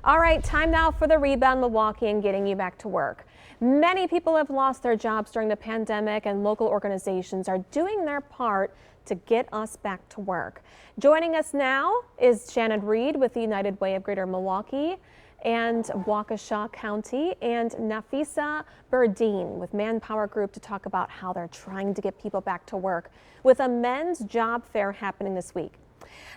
All right, time now for the Rebound Milwaukee and getting you back to work. Many people have lost their jobs during the pandemic, and local organizations are doing their part to get us back to work. Joining us now is Shannon Reed with the United Way of Greater Milwaukee and Waukesha County, and Nafisa Burdine with ManpowerGroup to talk about how they're trying to get people back to work with a men's job fair happening this week.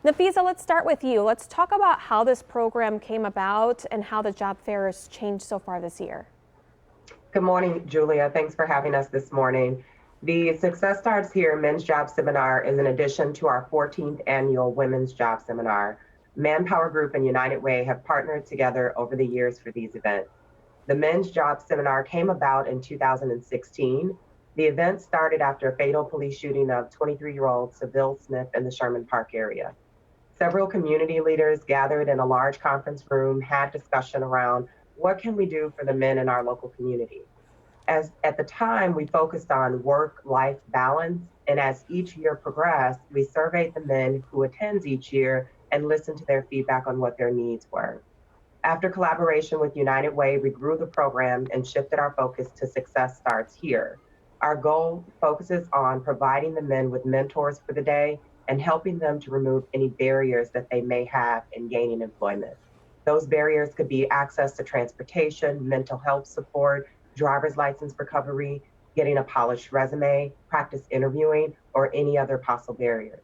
Nafisa, let's start with you. Let's talk about how this program came about and how the job fair has changed so far this year. Good morning, Julia. Thanks for having us this morning. The Success Starts Here Men's Job Seminar is an addition to our 14th annual Women's Job Seminar. ManpowerGroup and United Way have partnered together over the years for these events. The Men's Job Seminar came about in 2016. The event started after a fatal police shooting of 23-year-old Seville Smith in the Sherman Park area. Several community leaders gathered in a large conference room, had discussion around what can we do for the men in our local community. As at the time, we focused on work-life balance, and as each year progressed, we surveyed the men who attends each year and listened to their feedback on what their needs were. After collaboration with United Way, we grew the program and shifted our focus to Success Starts Here. Our goal focuses on providing the men with mentors for the day and helping them to remove any barriers that they may have in gaining employment. Those barriers could be access to transportation, mental health support, driver's license recovery, getting a polished resume, practice interviewing, or any other possible barriers.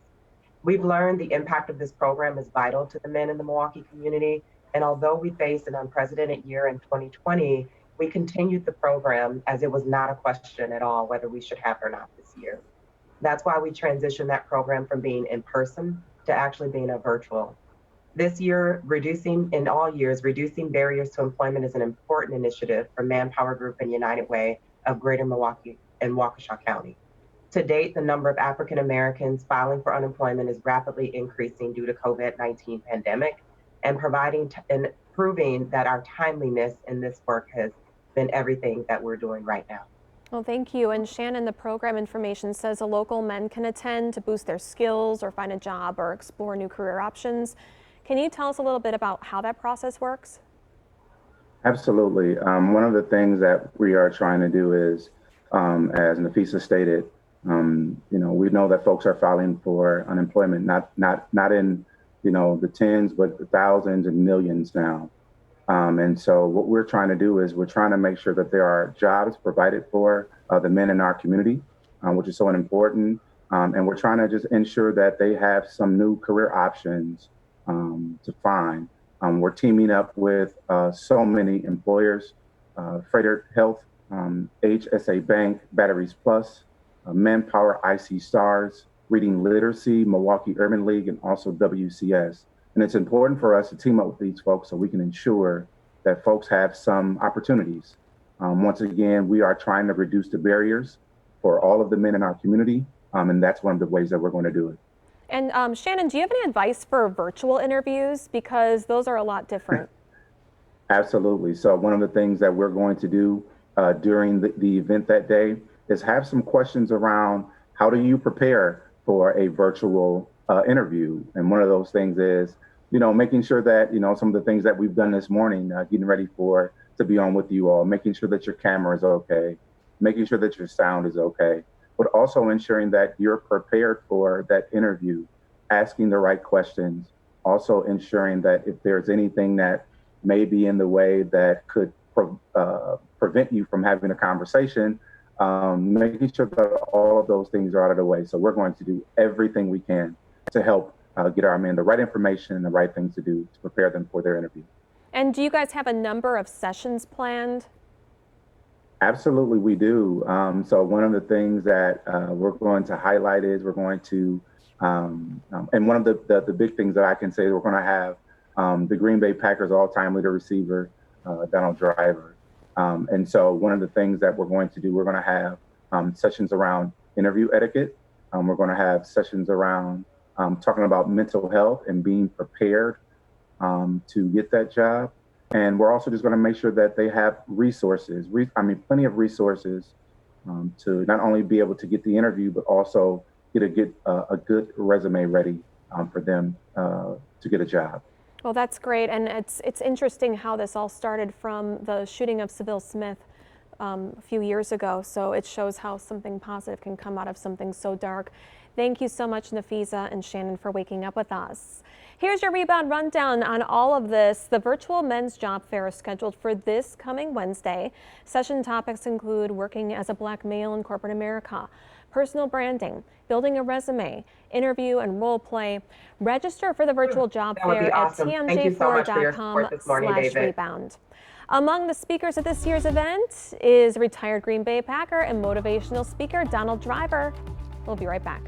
We've learned the impact of this program is vital to the men in the Milwaukee community, and although we faced an unprecedented year in 2020, we continued the program as it was not a question at all whether we should have it or not this year. That's why we transitioned that program from being in person to actually being a virtual. This year, reducing barriers to employment is an important initiative for ManpowerGroup and United Way of Greater Milwaukee and Waukesha County. To date, the number of African Americans filing for unemployment is rapidly increasing due to COVID-19 pandemic, and proving that our timeliness in this work has been everything that we're doing right now. Well, thank you. And Shannon, the program information says local men can attend to boost their skills or find a job or explore new career options. Can you tell us a little bit about how that process works? Absolutely. One of the things that we are trying to do is, as Nafisa stated, we know that folks are filing for unemployment, not in, the tens, but the thousands and millions now. And so what we're trying to do is we're trying to make sure that there are jobs provided for the men in our community, which is so important. And we're trying to just ensure that they have some new career options to find. We're teaming up with so many employers, Freighter Health, HSA Bank, Batteries Plus, Manpower IC Stars, Reading Literacy, Milwaukee Urban League, and also WCS. And it's important for us to team up with these folks so we can ensure that folks have some opportunities. Once again, we are trying to reduce the barriers for all of the men in our community, and that's one of the ways that we're going to do it. And Shannon, do you have any advice for virtual interviews? Because those are a lot different. Absolutely. So one of the things that we're going to do during the event that day is have some questions around how do you prepare for a virtual interview. And one of those things is, making sure that, some of the things that we've done this morning, getting ready to be on with you all, making sure that your camera is okay, making sure that your sound is okay, but also ensuring that you're prepared for that interview, asking the right questions, also ensuring that if there's anything that may be in the way that could prevent you from having a conversation, making sure that all of those things are out of the way. So we're going to do everything we can to help get our men the right information and the right things to do to prepare them for their interview. And do you guys have a number of sessions planned? Absolutely, we do. So one of the things that we're going to highlight is we're going to, and one of the big things that I can say is we're going to have the Green Bay Packers all-time leader receiver, Donald Driver. And so one of the things that we're going to do, we're going to have sessions around interview etiquette. We're going to have sessions around talking about mental health and being prepared to get that job. And we're also just going to make sure that they have resources, plenty of resources to not only be able to get the interview, but also get a good resume ready for them to get a job. Well, that's great, and it's interesting how this all started from the shooting of Seville Smith a few years ago. So it shows how something positive can come out of something so dark. Thank you so much, Nafisa and Shannon, for waking up with us. Here's your rebound rundown on all of this. The virtual men's job fair is scheduled for this coming Wednesday. Session topics include working as a Black male in corporate America, personal branding, building a resume, interview and role play. Register for the virtual job fair awesome. at Thank you so much for your support this morning, David. tmj4.com/rebound. Among the speakers at this year's event is retired Green Bay Packer and motivational speaker Donald Driver. We'll be right back.